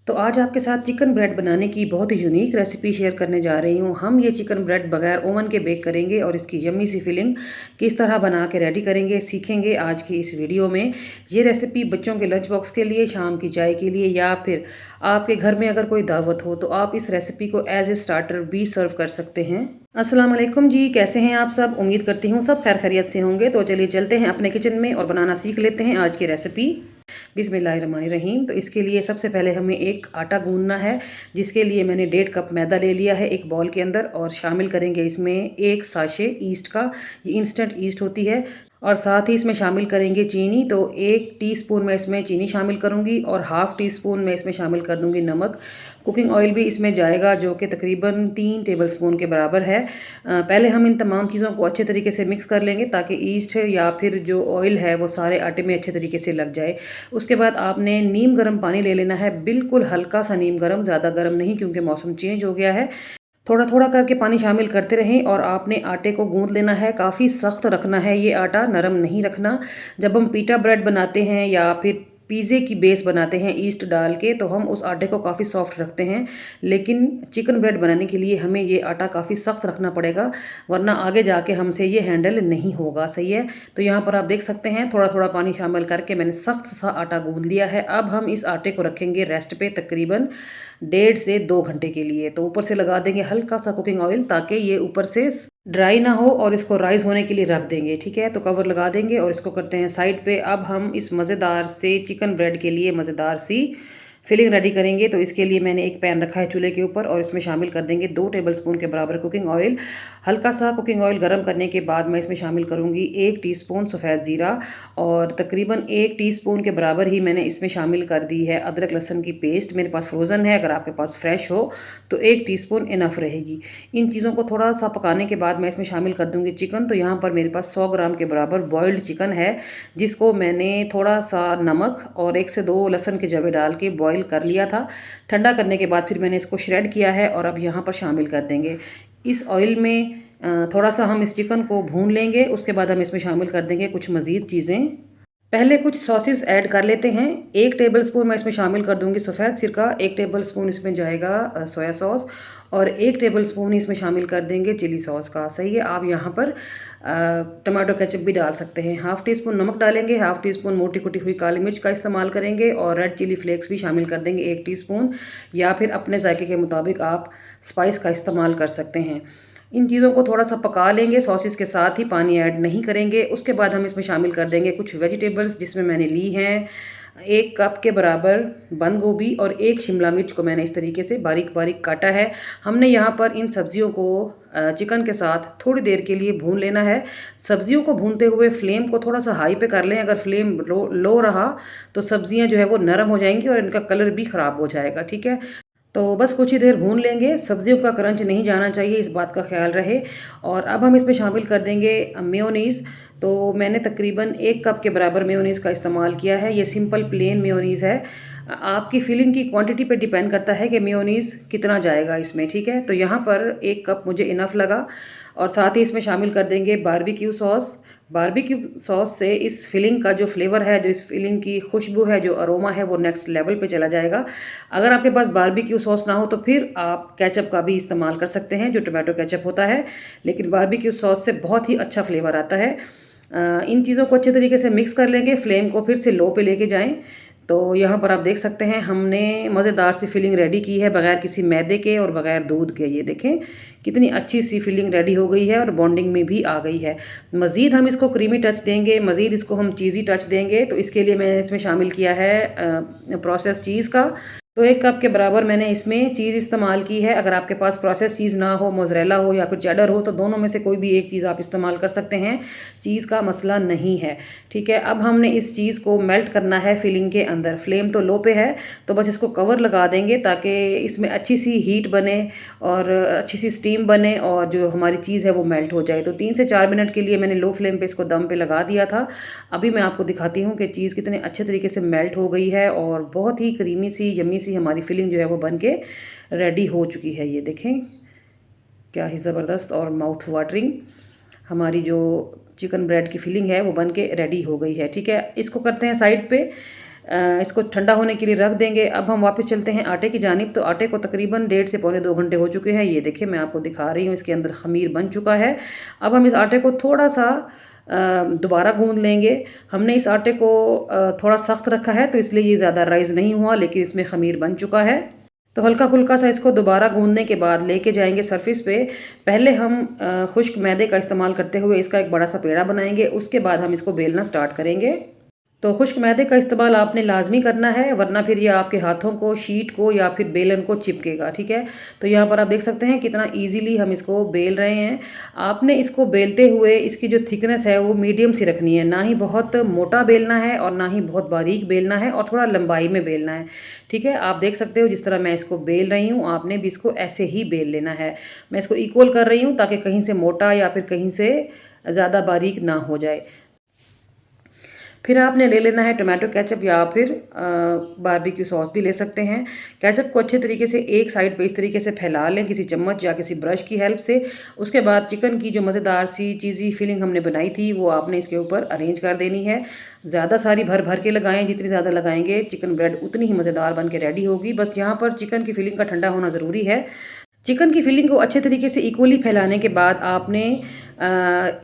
तो आज आपके साथ चिकन ब्रेड बनाने की बहुत ही यूनिक रेसिपी शेयर करने जा रही हूँ। हम ये चिकन ब्रेड बगैर ओवन के बेक करेंगे और इसकी यम्मी सी फिलिंग किस तरह बना के रेडी करेंगे सीखेंगे आज की इस वीडियो में। ये रेसिपी बच्चों के लंच बॉक्स के लिए, शाम की चाय के लिए या फिर आपके घर में अगर कोई दावत हो तो आप इस रेसिपी को एज ए स्टार्टर भी सर्व कर सकते हैं। अस्सलाम वालेकुम जी, कैसे हैं आप सब? उम्मीद करती हूँ सब खैर खैरियत से होंगे। तो चलिए चलते हैं अपने किचन में और बनाना सीख लेते हैं आज की रेसिपी। बिस्मिल्लाहिर्रहमानिर्रहीम। तो इसके लिए सबसे पहले हमें एक आटा गूंदना है, जिसके लिए मैंने 1.5 कप मैदा ले लिया है एक बॉल के अंदर और शामिल करेंगे इसमें एक साशे ईस्ट का। ये इंस्टेंट ईस्ट होती है। और साथ ही इसमें शामिल करेंगे चीनी। तो 1 टीस्पून मैं इसमें चीनी शामिल करूंगी और हाफ़ टी स्पून मैं इसमें शामिल कर दूंगी नमक। कुकिंग ऑयल भी इसमें जाएगा जो कि तकरीबन 3 टेबलस्पून के बराबर है। पहले हम इन तमाम चीज़ों को अच्छे तरीके से मिक्स कर लेंगे ताकि ईस्ट या फिर जो ऑयल है वो सारे आटे में अच्छे तरीके से लग जाए। उसके बाद आपने नीम गर्म पानी ले लेना है, बिल्कुल हल्का सा नीम गर्म, ज़्यादा गर्म नहीं क्योंकि मौसम चेंज हो गया है। थोड़ा थोड़ा करके पानी शामिल करते रहें और आपने आटे को गूंद लेना है। काफ़ी सख्त रखना है ये आटा, नरम नहीं रखना। जब हम पीटा ब्रेड बनाते हैं या फिर पिज़्ज़े की बेस बनाते हैं ईस्ट डाल के, तो हम उस आटे को काफ़ी सॉफ्ट रखते हैं। लेकिन चिकन ब्रेड बनाने के लिए हमें ये आटा काफ़ी सख्त रखना पड़ेगा, वरना आगे जाके हमसे ये हैंडल नहीं होगा। सही है। तो यहाँ पर आप देख सकते हैं थोड़ा थोड़ा पानी शामिल करके मैंने सख्त सा आटा गूंद लिया है। अब हम इस आटे को रखेंगे रेस्ट पे तकरीबन 1.5 से 2 घंटे के लिए। तो ऊपर से लगा देंगे हल्का सा कुकिंग ऑयल ताकि ये ऊपर से ड्राई ना हो और इसको राइस होने के लिए रख देंगे। ठीक है, तो कवर लगा देंगे और इसको करते हैं साइड पे। अब हम इस मज़ेदार से चिकन ब्रेड के लिए मज़ेदार सी फिलिंग रेडी करेंगे। तो इसके लिए मैंने एक पैन रखा है चूल्हे के ऊपर और इसमें शामिल कर देंगे 2 टेबलस्पून के बराबर कुकिंग ऑयल। हल्का सा कुकिंग ऑयल गर्म करने के बाद मैं इसमें शामिल करूंगी 1 टीस्पून सफ़ेद ज़ीरा और तकरीबन 1 टीस्पून के बराबर ही मैंने इसमें शामिल कर दी है अदरक लहसुन की पेस्ट। मेरे पास फ्रोज़न है, अगर आपके पास फ्रेश हो तो 1 टीस्पून इनफ रहेगी। इन चीज़ों को थोड़ा सा पकाने के बाद मैं इसमें शामिल कर दूंगी चिकन। तो यहाँ पर मेरे पास 100 ग्राम के बराबर बॉइल्ड चिकन है, जिसको मैंने थोड़ा सा नमक और 1 से 2 लहसुन के जवे डाल के बॉईल कर लिया था। ठंडा करने के बाद फिर मैंने इसको श्रेड किया है और अब यहाँ पर शामिल कर देंगे। इस ऑयल में थोड़ा सा हम इस चिकन को भून लेंगे। उसके बाद हम इसमें शामिल कर देंगे कुछ मज़ीद चीज़ें। पहले कुछ सॉसेस ऐड कर लेते हैं। 1 टेबलस्पून मैं इसमें शामिल कर दूंगी सफ़ेद सिरका, 1 टेबलस्पून इसमें जाएगा सोया सॉस और 1 टेबलस्पून इसमें शामिल कर देंगे चिली सॉस का। सही है। आप यहाँ पर टमाटो केचप भी डाल सकते हैं। हाफ़ टी स्पून नमक डालेंगे, हाफ़ टी स्पून मोटी कुटी हुई काली मिर्च का इस्तेमाल करेंगे और रेड चिली फ्लेक्स भी शामिल कर देंगे 1 टीस्पून, या फिर अपने जायके के मुताबिक आप स्पाइस का इस्तेमाल कर सकते हैं। इन चीज़ों को थोड़ा सा पका लेंगे सॉसेस के साथ ही, पानी ऐड नहीं करेंगे। उसके बाद हम इसमें शामिल कर देंगे कुछ वेजिटेबल्स, जिसमें मैंने ली हैं 1 कप के बराबर बंद गोभी और 1 शिमला मिर्च को मैंने इस तरीके से बारीक बारीक काटा है। हमने यहाँ पर इन सब्जियों को चिकन के साथ थोड़ी देर के लिए भून लेना है। सब्जियों को भूनते हुए फ्लेम को थोड़ा सा हाई पे कर लें। अगर फ्लेम लो रहा तो सब्जियां जो है वो नरम हो जाएंगी और इनका कलर भी ख़राब हो जाएगा। ठीक है, तो बस कुछ ही देर भून लेंगे। सब्जियों का क्रंच नहीं जाना चाहिए, इस बात का ख्याल रहे। और अब हम इसमें शामिल कर देंगे मेयोनीज़। तो मैंने तकरीबन 1 कप के बराबर मेयोनीज़ का इस्तेमाल किया है। ये सिंपल प्लेन मेयोनीज़ है। आपकी फिलिंग की क्वांटिटी पे डिपेंड करता है कि मेयोनीज़ कितना जाएगा इसमें। ठीक है, तो यहाँ पर 1 कप मुझे इनफ लगा। और साथ ही इसमें शामिल कर देंगे बारबेक्यू सॉस। बारबेक्यू सॉस से इस फिलिंग का जो फ्लेवर है, जो इस फिलिंग की खुशबू है, जो अरोमा है, वो नेक्स्ट लेवल पे चला जाएगा। अगर आपके पास बारबेक्यू सॉस ना हो तो फिर आप केचप का भी इस्तेमाल कर सकते हैं, जो टोमेटो केचप होता है, लेकिन बारबेक्यू सॉस से बहुत ही अच्छा फ्लेवर आता है। इन चीज़ों को अच्छे तरीके से मिक्स कर लेंगे। फ्लेम को फिर से लो पे लेके जाएं। तो यहाँ पर आप देख सकते हैं हमने मज़ेदार सी फिलिंग रेडी की है बगैर किसी मैदे के और बगैर दूध के। ये देखें कितनी अच्छी सी फिलिंग रेडी हो गई है और बॉन्डिंग में भी आ गई है। मज़ीद हम इसको क्रीमी टच देंगे, मज़ीद इसको हम चीज़ी टच देंगे। तो इसके लिए मैंने इसमें शामिल किया है प्रोसेस चीज़ का। तो 1 कप के बराबर मैंने इसमें चीज़ इस्तेमाल की है। अगर आपके पास प्रोसेस चीज़ ना हो, मोज़रेला हो या फिर चेडर हो, तो दोनों में से कोई भी एक चीज़ आप इस्तेमाल कर सकते हैं। चीज़ का मसला नहीं है। ठीक है, अब हमने इस चीज़ को मेल्ट करना है फिलिंग के अंदर। फ्लेम तो लो पे है, तो बस इसको कवर लगा देंगे ताकि इसमें अच्छी सी हीट बने और अच्छी सी स्टीम बने और जो हमारी चीज़ है वो मेल्ट हो जाए। तो 3 से 4 मिनट के लिए मैंने लो फ्लेम पे इसको दम पे लगा दिया था। अभी मैं आपको दिखाती हूँ कि चीज़ कितने अच्छे तरीके से मेल्ट हो गई है और बहुत ही क्रीमी सी यम्मी सी हमारी फिलिंग जो है वो बन के रेडी हो चुकी है। ये देखें क्या ही ज़बरदस्त और माउथ वाटरिंग हमारी जो चिकन ब्रेड की फिलिंग है वो बन के रेडी हो गई है। ठीक है, इसको करते हैं साइड पे। इसको ठंडा होने के लिए रख देंगे। अब हम वापस चलते हैं आटे की जानिब। तो आटे को तकरीबन 1.5 से पौने 2 घंटे हो चुके हैं। ये देखिए मैं आपको दिखा रही हूँ, इसके अंदर ख़मीर बन चुका है। अब हम इस आटे को थोड़ा सा दोबारा गूंद लेंगे। हमने इस आटे को थोड़ा सख्त रखा है तो इसलिए ये ज़्यादा राइज़ नहीं हुआ, लेकिन इसमें ख़मीर बन चुका है। तो हल्का फुल्का सा इसको दोबारा गूंदने के बाद लेके जाएंगे सरफेस पे। पहले हम खुश्क मैदे का इस्तेमाल करते हुए इसका एक बड़ा सा पेड़ा बनाएंगे, उसके बाद हम इसको बेलना स्टार्ट करेंगे। तो खुश्क मैदे का इस्तेमाल आपने लाजमी करना है, वरना फिर ये आपके हाथों को, शीट को या फिर बेलन को चिपकेगा, ठीक है। तो यहाँ पर आप देख सकते हैं कितना इजीली हम इसको बेल रहे हैं। आपने इसको बेलते हुए इसकी जो थिकनेस है वो मीडियम सी रखनी है, ना ही बहुत मोटा बेलना है और ना ही बहुत बारीक बेलना है, और थोड़ा लंबाई में बेलना है, ठीक है। आप देख सकते हो जिस तरह मैं इसको बेल रही हूँ, आपने भी इसको ऐसे ही बेल लेना है। मैं इसको इक्वल कर रही हूँ ताकि कहीं से मोटा या फिर कहीं से ज़्यादा बारीक ना हो जाए। फिर आपने ले लेना है टोमेटो केचप या फिर बारबेक्यू सॉस भी ले सकते हैं। केचप को अच्छे तरीके से एक साइड पे इस तरीके से फैला लें किसी चम्मच या किसी ब्रश की हेल्प से। उसके बाद चिकन की जो मज़ेदार सी चीज़ी फिलिंग हमने बनाई थी वो आपने इसके ऊपर अरेंज कर देनी है। ज़्यादा सारी भर भर के लगाएं, जितनी ज़्यादा लगाएंगे चिकन ब्रेड उतनी ही मज़ेदार बन के रेडी होगी। बस यहाँ पर चिकन की फिलिंग का ठंडा होना ज़रूरी है। चिकन की फिलिंग को अच्छे तरीके से इक्वली फैलाने के बाद आपने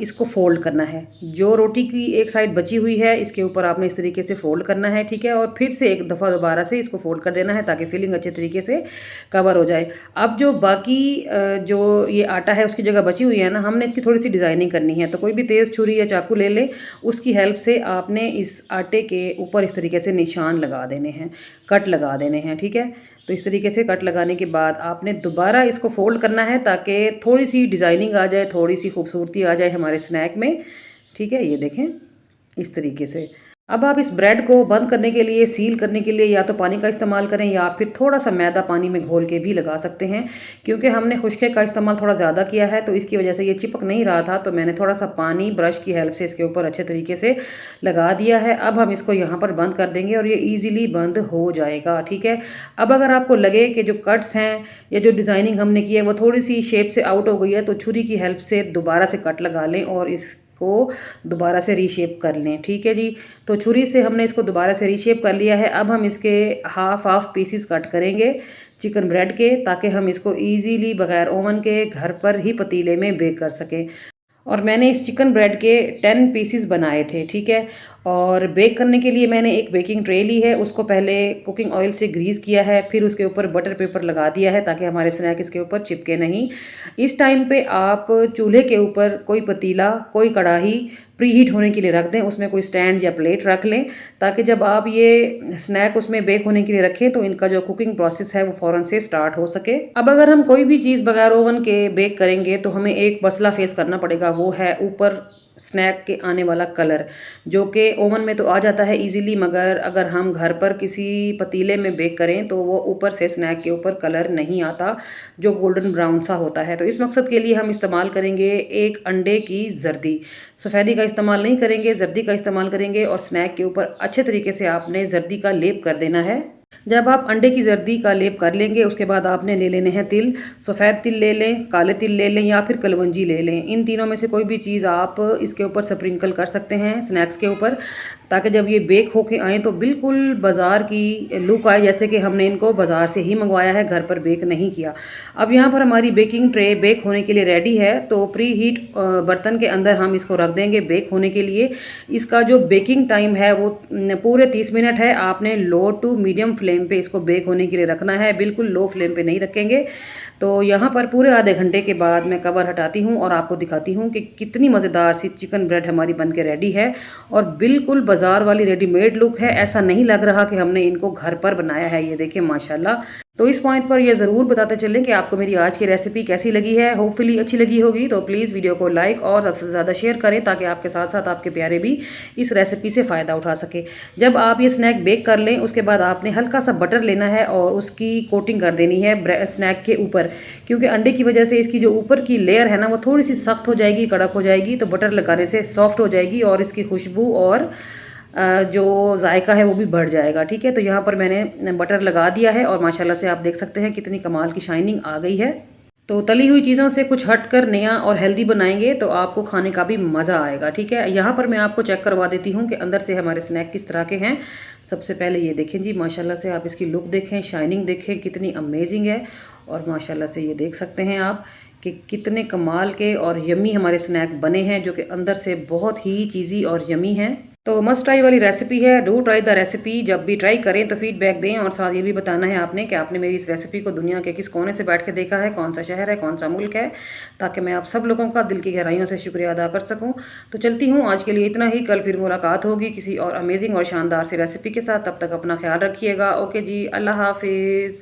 इसको फ़ोल्ड करना है। जो रोटी की एक साइड बची हुई है इसके ऊपर आपने इस तरीके से फ़ोल्ड करना है, ठीक है। और फिर से एक दफ़ा दोबारा से इसको फ़ोल्ड कर देना है ताकि फिलिंग अच्छे तरीके से कवर हो जाए। अब जो बाकी जो ये आटा है उसकी जगह बची हुई है ना, हमने इसकी थोड़ी सी डिज़ाइनिंग करनी है। तो कोई भी तेज़ छुरी या चाकू ले लें, उसकी हेल्प से आपने इस आटे के ऊपर इस तरीके से निशान लगा देने हैं, कट लगा देने हैं, ठीक है। तो इस तरीके से कट लगाने के बाद आपने दोबारा इसको फ़ोल्ड करना है ताकि थोड़ी सी डिज़ाइनिंग आ जाए, थोड़ी सी खूबसूरती आ जाए हमारे स्नैक में, ठीक है। ये देखें इस तरीके से। अब आप इस ब्रेड को बंद करने के लिए, सील करने के लिए या तो पानी का इस्तेमाल करें या फिर थोड़ा सा मैदा पानी में घोल के भी लगा सकते हैं। क्योंकि हमने खुश्के का इस्तेमाल थोड़ा ज़्यादा किया है तो इसकी वजह से ये चिपक नहीं रहा था, तो मैंने थोड़ा सा पानी ब्रश की हेल्प से इसके ऊपर अच्छे तरीके से लगा दिया है। अब हम इसको यहाँ पर बंद कर देंगे और ये ईजिली बंद हो जाएगा, ठीक है। अब अगर आपको लगे कि जो कट्स हैं या जो डिज़ाइनिंग हमने की है वो थोड़ी सी शेप से आउट हो गई है, तो छुरी की हेल्प से दोबारा से कट लगा लें और इस को दोबारा से रीशेप कर लें, ठीक है जी। तो छुरी से हमने इसको दोबारा से रीशेप कर लिया है। अब हम इसके हाफ पीसीस कट करेंगे चिकन ब्रेड के, ताकि हम इसको इजीली बगैर ओवन के घर पर ही पतीले में बेक कर सकें। और मैंने इस चिकन ब्रेड के 10 पीसीस बनाए थे, ठीक है। और बेक करने के लिए मैंने एक बेकिंग ट्रे ली है, उसको पहले कुकिंग ऑयल से ग्रीस किया है, फिर उसके ऊपर बटर पेपर लगा दिया है ताकि हमारे स्नैक इसके ऊपर चिपके नहीं। इस टाइम पे आप चूल्हे के ऊपर कोई पतीला, कोई कढ़ाई प्री हीट होने के लिए रख दें, उसमें कोई स्टैंड या प्लेट रख लें ताकि जब आप ये स्नैक उसमें बेक होने के लिए रखें तो इनका जो कुकिंग प्रोसेस है वो फ़ौरन से स्टार्ट हो सके। अब अगर हम कोई भी चीज़ बगैर ओवन के बेक करेंगे तो हमें एक मसला फेस करना पड़ेगा, वो है ऊपर स्नैक के आने वाला कलर, जो कि ओवन में तो आ जाता है इजीली, मगर अगर हम घर पर किसी पतीले में बेक करें तो वो ऊपर से स्नैक के ऊपर कलर नहीं आता जो गोल्डन ब्राउन सा होता है। तो इस मकसद के लिए हम इस्तेमाल करेंगे एक अंडे की जर्दी। सफ़ेदी का इस्तेमाल नहीं करेंगे, जर्दी का इस्तेमाल करेंगे और स्नैक के ऊपर अच्छे तरीके से आपने जर्दी का लेप कर देना है। जब आप अंडे की जर्दी का लेप कर लेंगे उसके बाद आपने ले लेने हैं तिल। सफ़ेद तिल ले लें, काले तिल ले लें या फिर कलवंजी ले लें। इन तीनों में से कोई भी चीज़ आप इसके ऊपर स्प्रिंकल कर सकते हैं स्नैक्स के ऊपर, ताकि जब ये बेक होके आएँ तो बिल्कुल बाज़ार की लुक आए, जैसे कि हमने इनको बाज़ार से ही मंगवाया है, घर पर बेक नहीं किया। अब यहाँ पर हमारी बेकिंग ट्रे बेक होने के लिए रेडी है। तो प्री हीट बर्तन के अंदर हम इसको रख देंगे बेक होने के लिए। इसका जो बेकिंग टाइम है वो पूरे 30 मिनट है। आपने लो टू मीडियम फ्लेम पे इसको बेक होने के लिए रखना है, बिल्कुल लो फ्लेम पे नहीं रखेंगे। तो यहाँ पर पूरे आधे घंटे के बाद मैं कवर हटाती हूँ और आपको दिखाती हूँ कि कितनी मज़ेदार सी चिकन ब्रेड हमारी बन के रेडी है और बिल्कुल बाज़ार वाली रेडीमेड लुक है। ऐसा नहीं लग रहा कि हमने इनको घर पर बनाया है। ये देखिए माशाल्लाह। तो इस पॉइंट पर ये ज़रूर बताते चलें कि आपको मेरी आज की रेसिपी कैसी लगी है। होपफुली अच्छी लगी होगी। तो प्लीज़ वीडियो को लाइक और ज़्यादा से ज़्यादा शेयर करें ताकि आपके साथ साथ आपके प्यारे भी इस रेसिपी से फ़ायदा उठा सके। जब आप ये स्नैक बेक कर लें उसके बाद आपने हल्का सा बटर लेना है और उसकी कोटिंग कर देनी है स्नैक के ऊपर, क्योंकि अंडे की वजह से इसकी जो ऊपर की लेयर है ना वो थोड़ी सी सख्त हो जाएगी, कड़क हो जाएगी। तो बटर लगाने से सॉफ्ट हो जाएगी और इसकी खुशबू और जो जायका है वो भी बढ़ जाएगा, ठीक है। तो यहाँ पर मैंने बटर लगा दिया है और माशाल्लाह से आप देख सकते हैं कितनी कमाल की शाइनिंग आ गई है। तो तली हुई चीज़ों से कुछ हटकर नया और हेल्दी बनाएँगे तो आपको खाने का भी मज़ा आएगा, ठीक है? यहाँ पर मैं आपको चेक करवा देती हूँ कि अंदर से हमारे स्नैक किस तरह के हैं। सबसे पहले ये देखें जी, माशाल्लाह से आप इसकी लुक देखें, शाइनिंग देखें कितनी अमेज़िंग है। और माशाल्लाह से ये देख सकते हैं आप कि कितने कमाल के और यम्मी हमारे स्नैक बने हैं, जो कि अंदर से बहुत ही चीज़ी और यम्मी हैं। तो मस्ट ट्राई वाली रेसिपी है, डू ट्राई द रेसिपी। जब भी ट्राई करें तो फीडबैक दें और साथ ये भी बताना है आपने कि आपने मेरी इस रेसिपी को दुनिया के किस कोने से बैठ के देखा है, कौन सा शहर है, कौन सा मुल्क है, ताकि मैं आप सब लोगों का दिल की गहराइयों से शुक्रिया अदा कर सकूं। तो चलती हूँ, आज के लिए इतना ही। कल फिर मुलाकात होगी किसी और अमेजिंग और शानदार सी रेसिपी के साथ। तब तक अपना ख्याल रखिएगा। ओके जी, अल्लाह हाफिज़।